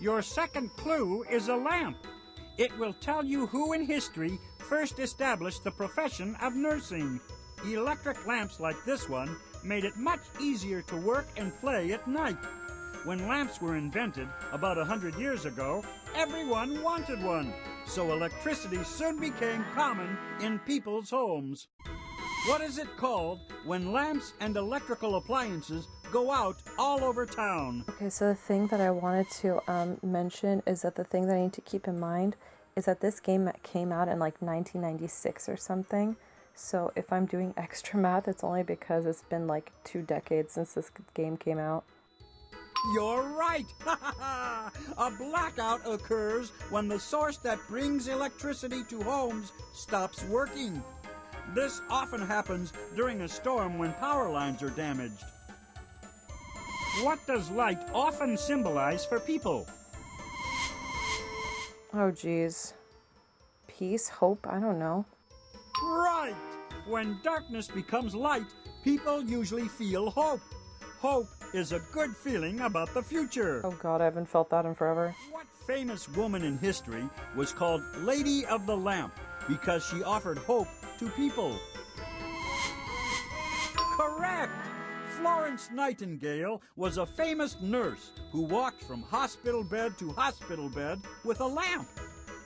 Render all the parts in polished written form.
Your second clue is a lamp. It will tell you who in history first established the profession of nursing. Electric lamps like this one made it much easier to work and play at night. When lamps were invented about 100 years ago, everyone wanted one, so electricity soon became common in people's homes. What is it called when lamps and electrical appliances go out all over town? Okay, so the thing that I wanted to mention is that the thing that I need to keep in mind is that this game came out in like 1996 or something. So if I'm doing extra math, it's only because it's been like 2 decades since this game came out. You're right! A blackout occurs when the source that brings electricity to homes stops working. This often happens during a storm when power lines are damaged. What does light often symbolize for people? Oh geez. Peace? Hope? I don't know. Right! When darkness becomes light, people usually feel hope. Hope is a good feeling about the future. Oh god, I haven't felt that in forever. What famous woman in history was called Lady of the Lamp because she offered hope to people? Correct! Florence Nightingale was a famous nurse who walked from hospital bed to hospital bed with a lamp.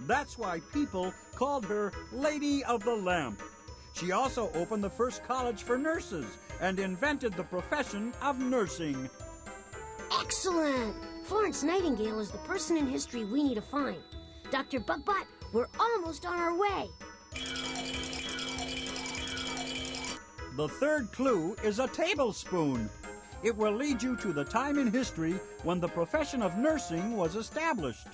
That's why people called her Lady of the Lamp. She also opened the first college for nurses and invented the profession of nursing. Excellent! Florence Nightingale is the person in history we need to find. Dr. Bugbot, we're almost on our way. The third clue is a tablespoon. It will lead you to the time in history when the profession of nursing was established.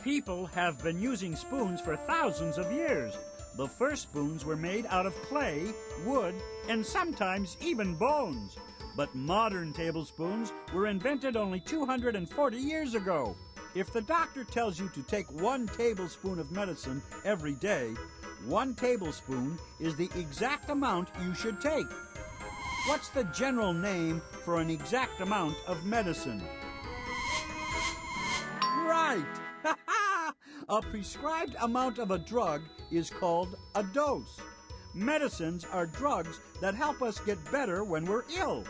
People have been using spoons for thousands of years. The first spoons were made out of clay, wood, and sometimes even bones. But modern tablespoons were invented only 240 years ago. If the doctor tells you to take 1 tablespoon of medicine every day, 1 tablespoon is the exact amount you should take. What's the general name for an exact amount of medicine? Right! A prescribed amount of a drug is called a dose. Medicines are drugs that help us get better when we're ill.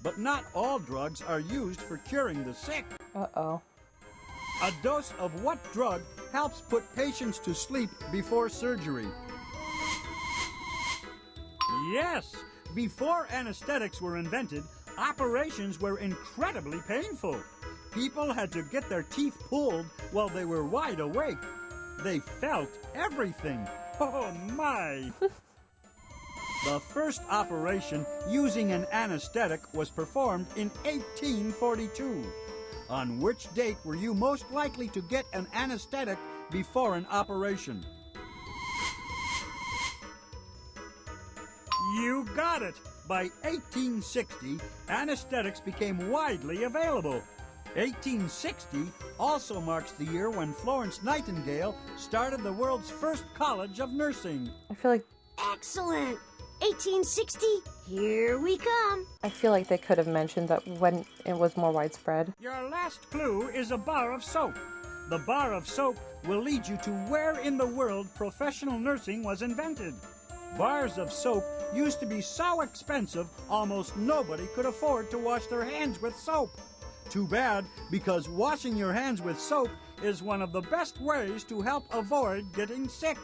But not all drugs are used for curing the sick. Uh-oh. A dose of what drug helps put patients to sleep before surgery? Yes! Before anesthetics were invented, operations were incredibly painful. People had to get their teeth pulled while they were wide awake. They felt everything. Oh my! The first operation using an anesthetic was performed in 1842. On which date were you most likely to get an anesthetic before an operation? You got it! By 1860, anesthetics became widely available. 1860 also marks the year when Florence Nightingale started the world's first college of nursing. I feel like Excellent! 1860, here we come. I feel like they could have mentioned that when it was more widespread. Your last clue is a bar of soap. The bar of soap will lead you to where in the world professional nursing was invented. Bars of soap used to be so expensive almost nobody could afford to wash their hands with soap. Too bad, because washing your hands with soap is one of the best ways to help avoid getting sick.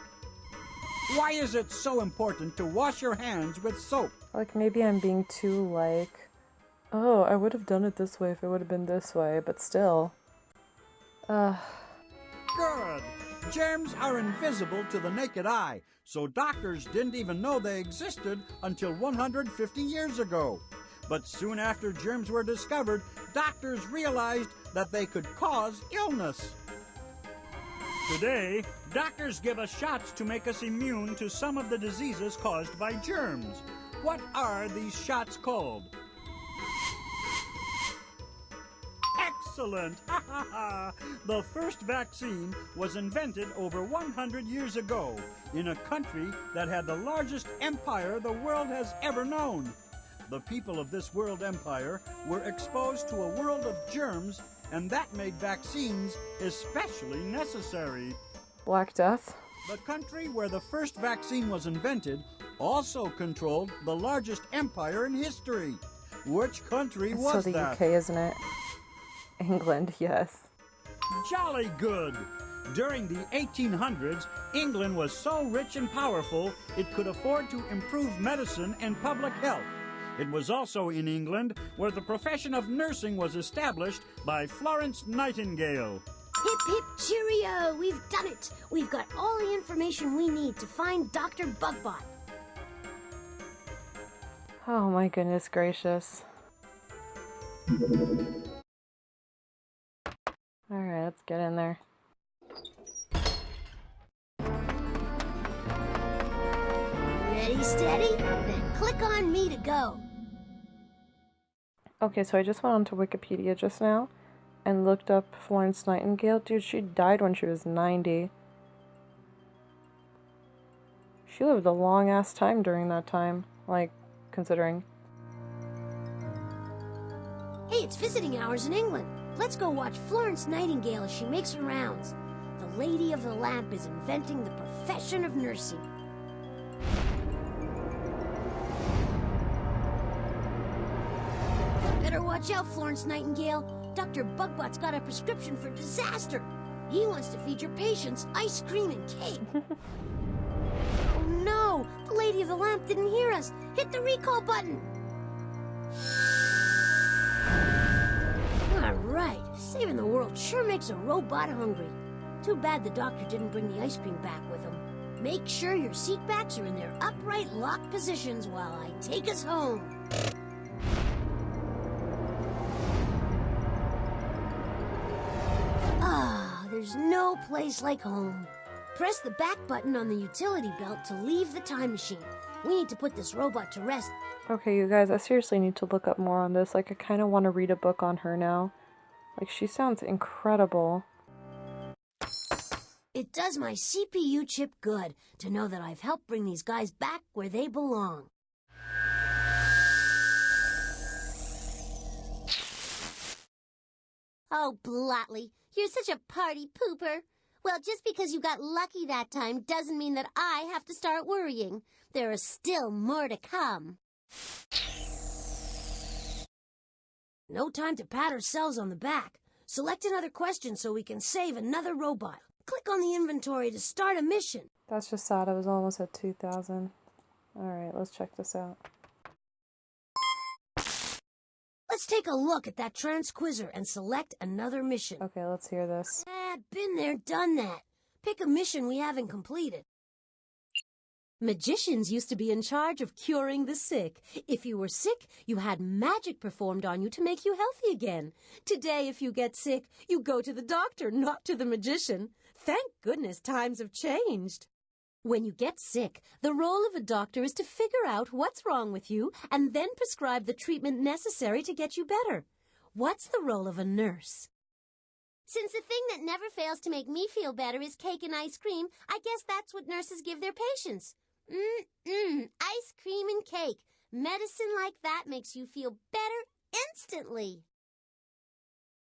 Why is it so important to wash your hands with soap? Like maybe I'm being too like, oh, I would have done it this way if it would have been this way, but still. Good! Germs are invisible to the naked eye, so doctors didn't even know they existed until 150 years ago. But soon after germs were discovered, doctors realized that they could cause illness. Today, doctors give us shots to make us immune to some of the diseases caused by germs. What are these shots called? Excellent! The first vaccine was invented over 100 years ago in a country that had the largest empire the world has ever known. The people of this world empire were exposed to a world of germs and that made vaccines especially necessary. Black Death? The country where the first vaccine was invented also controlled the largest empire in history. Which country It's was so the that? UK, isn't it? England, yes. Jolly good! During the 1800s, England was so rich and powerful it could afford to improve medicine and public health. It was also in England where the profession of nursing was established by Florence Nightingale. Hip hip cheerio! We've done it! We've got all the information we need to find Dr. Bugbot. Oh my goodness gracious. Alright, let's get in there. Ready, steady? Then click on me to go. Okay, so I just went onto Wikipedia just now and looked up Florence Nightingale. Dude, she died when she was 90. She lived a long ass time during that time, like, considering. Hey, it's visiting hours in England. Let's go watch Florence Nightingale as she makes her rounds. The Lady of the Lamp is inventing the profession of nursing. Better watch out, Florence Nightingale. Dr. Bugbot's got a prescription for disaster. He wants to feed your patients ice cream and cake. Oh no! The Lady of the Lamp didn't hear us. Hit the recall button. All right, saving the world sure makes a robot hungry. Too bad the doctor didn't bring the ice cream back with him. Make sure your seat backs are in their upright locked positions while I take us home. Ah, there's no place like home. Press the back button on the utility belt to leave the time machine. We need to put this robot to rest. Okay, you guys, I seriously need to look up more on this. Like, I kind of want to read a book on her now. Like, she sounds incredible. It does my CPU chip good to know that I've helped bring these guys back where they belong. Oh, Blotley, you're such a party pooper. Well, just because you got lucky that time doesn't mean that I have to start worrying. There are still more to come. No time to pat ourselves on the back. Select another question so we can save another robot. Click on the inventory to start a mission. That's just sad. I was almost at 2,000. Alright, let's check this out. Let's take a look at that transquizzer and select another mission. Okay, let's hear this. Been there, done that. Pick a mission we haven't completed. Magicians used to be in charge of curing the sick. If you were sick, you had magic performed on you to make you healthy again. Today, if you get sick, you go to the doctor, not to the magician. Thank goodness times have changed. When you get sick, the role of a doctor is to figure out what's wrong with you and then prescribe the treatment necessary to get you better. What's the role of a nurse? Since the thing that never fails to make me feel better is cake and ice cream, I guess that's what nurses give their patients. Ice cream and cake. Medicine like that makes you feel better instantly.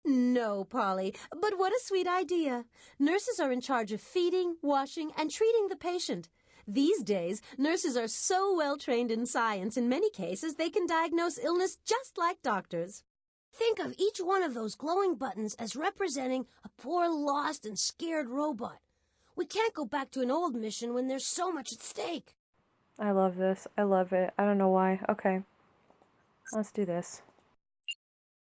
No, Polly, but what a sweet idea. Nurses are in charge of feeding, washing, and treating the patient. These days, nurses are so well trained in science, in many cases, they can diagnose illness just like doctors. Think of each one of those glowing buttons as representing a poor, lost, and scared robot. We can't go back to an old mission when there's so much at stake. I love this. I love it. I don't know why. Okay. Let's do this.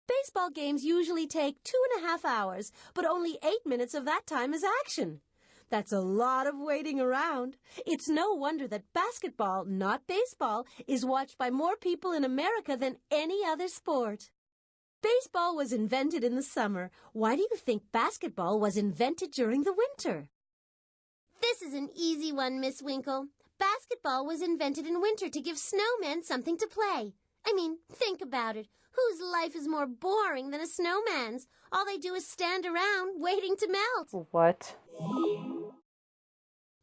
Baseball games usually take 2.5 hours, but only 8 minutes of that time is action. That's a lot of waiting around. It's no wonder that basketball, not baseball, is watched by more people in America than any other sport. Baseball was invented in the summer. Why do you think basketball was invented during the winter? This is an easy one, Miss Winkle. Basketball was invented in winter to give snowmen something to play. I mean, think about it. Whose life is more boring than a snowman's? All they do is stand around waiting to melt. What?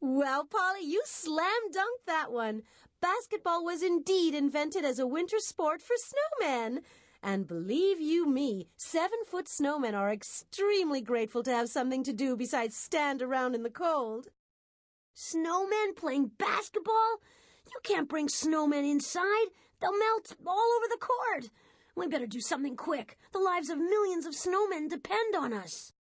Well, Polly, you slam-dunked that one. Basketball was indeed invented as a winter sport for snowmen. And believe you me, 7-foot snowmen are extremely grateful to have something to do besides stand around in the cold. Snowmen playing basketball? You can't bring snowmen inside. They'll melt all over the court. We better do something quick. The lives of millions of snowmen depend on us.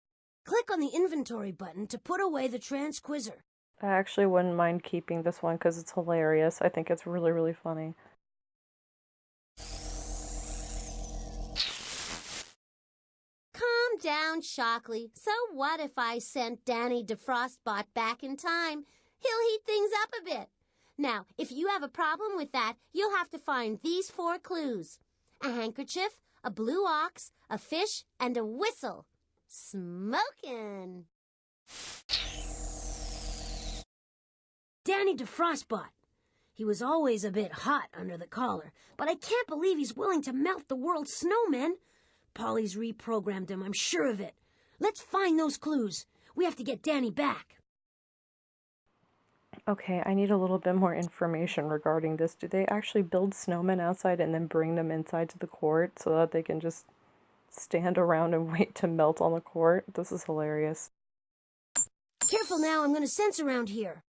Click on the inventory button to put away the transquizzer. I actually wouldn't mind keeping this one because it's hilarious. I think it's really, really funny. Calm down, Shockley. So what if I sent Danny DeFrostbot back in time? He'll heat things up a bit. Now, if you have a problem with that, you'll have to find these 4 clues. A handkerchief, a blue ox, a fish, and a whistle. Smokin'. Danny DeFrostbot. He was always a bit hot under the collar, but I can't believe he's willing to melt the world's snowmen. Polly's reprogrammed him, I'm sure of it. Let's find those clues. We have to get Danny back. Okay, I need a little bit more information regarding this. Do they actually build snowmen outside and then bring them inside to the court so that they can just stand around and wait to melt on the court? This is hilarious. Careful now, I'm going to sense around here.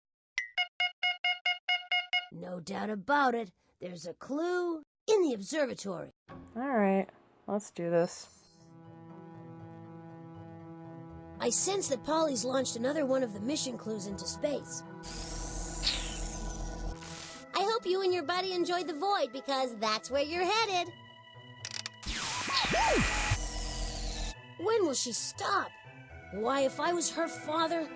No doubt about it, there's a clue in the observatory. Alright, let's do this. I sense that Polly's launched another one of the mission clues into space. I hope you and your buddy enjoyed the void because that's where you're headed. When will she stop? Why, if I was her father...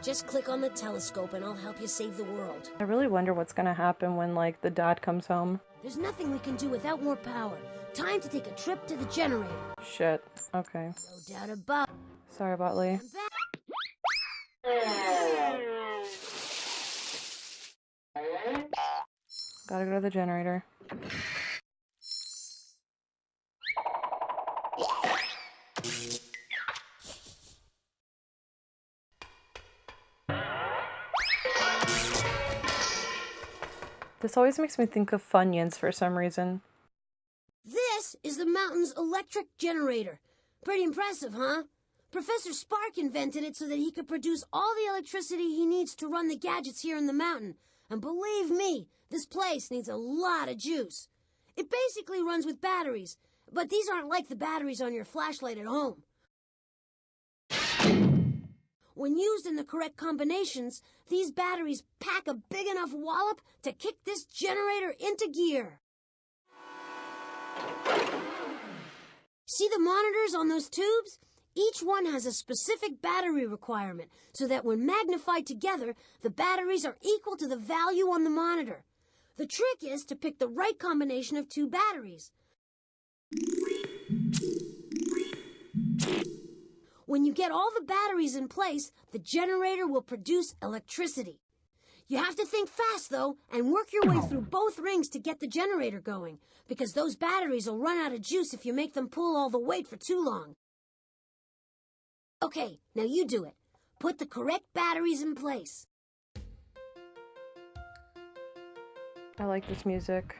Just click on the telescope and I'll help you save the world. I really wonder what's gonna happen when, like, the dad comes home. There's nothing we can do without more power. Time to take a trip to the generator. Shit. Okay. No doubt about it. Sorry about Lee. Gotta go to the generator. This always makes me think of Funyuns for some reason. This is the mountain's electric generator. Pretty impressive, huh? Professor Spark invented it so that he could produce all the electricity he needs to run the gadgets here in the mountain. And believe me, this place needs a lot of juice. It basically runs with batteries, but these aren't like the batteries on your flashlight at home. When used in the correct combinations, these batteries pack a big enough wallop to kick this generator into gear. See the monitors on those tubes? Each one has a specific battery requirement, so that when magnified together, the batteries are equal to the value on the monitor. The trick is to pick the right combination of 2 batteries. When you get all the batteries in place, the generator will produce electricity. You have to think fast, though, and work your way through both rings to get the generator going, because those batteries will run out of juice if you make them pull all the weight for too long. Okay, now you do it. Put the correct batteries in place. I like this music.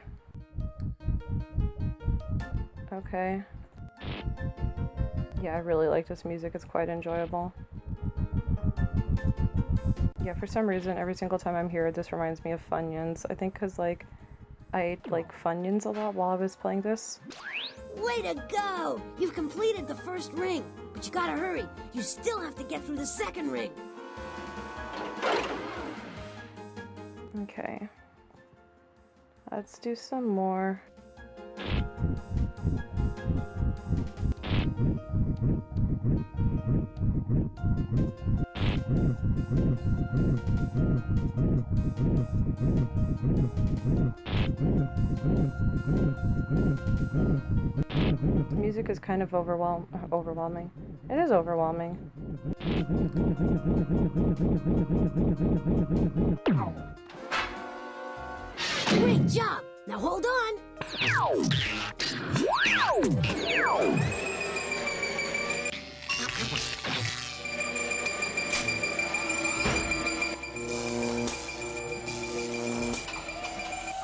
Okay. Yeah, I really like this music. It's quite enjoyable. Yeah, for some reason, every single time I'm here, this reminds me of Funyuns. I think because, like, I ate, like, Funyuns a lot while I was playing this. Way to go! You've completed the first ring, but you gotta hurry. You still have to get through the second ring. Okay. Let's do some more. The music is kind of overwhelming. It is overwhelming. Great job! Now hold on!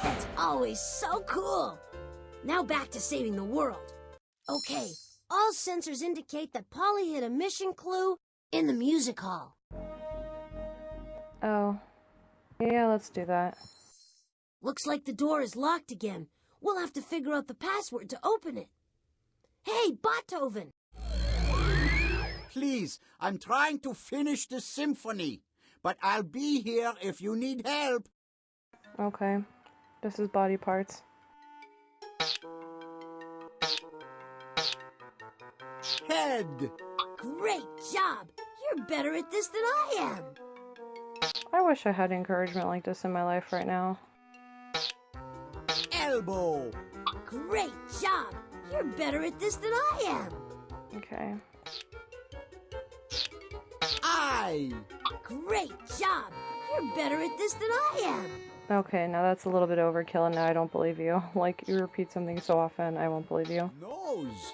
It's always so cool! Now back to saving the world. Okay, all sensors indicate that Polly hid a mission clue in the music hall. Oh. Yeah, let's do that. Looks like the door is locked again. We'll have to figure out the password to open it. Hey, Beethoven! Please, I'm trying to finish the symphony, but I'll be here if you need help. Okay. This is body parts. Head. Great job! You're better at this than I am. I wish I had encouragement like this in my life right now. Elbow. Great job! You're better at this than I am. Okay. Eye. Great job! You're better at this than I am. Okay, now that's a little bit overkill and now I don't believe you. Like, you repeat something so often, I won't believe you. Nose.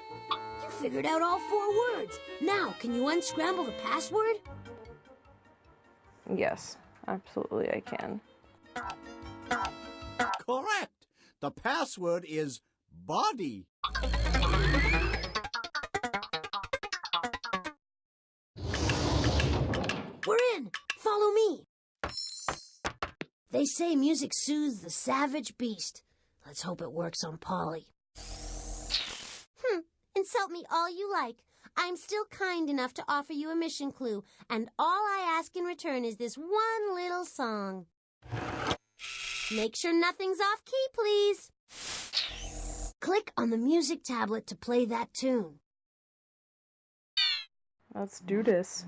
You figured out all 4 words. Now, can you unscramble the password? Yes, absolutely I can. Correct. The password is body. We're in. Follow me. They say music soothes the savage beast. Let's hope it works on Polly. Insult me all you like. I'm still kind enough to offer you a mission clue, and all I ask in return is this one little song. Make sure nothing's off key, please. Click on the music tablet to play that tune. Let's do this.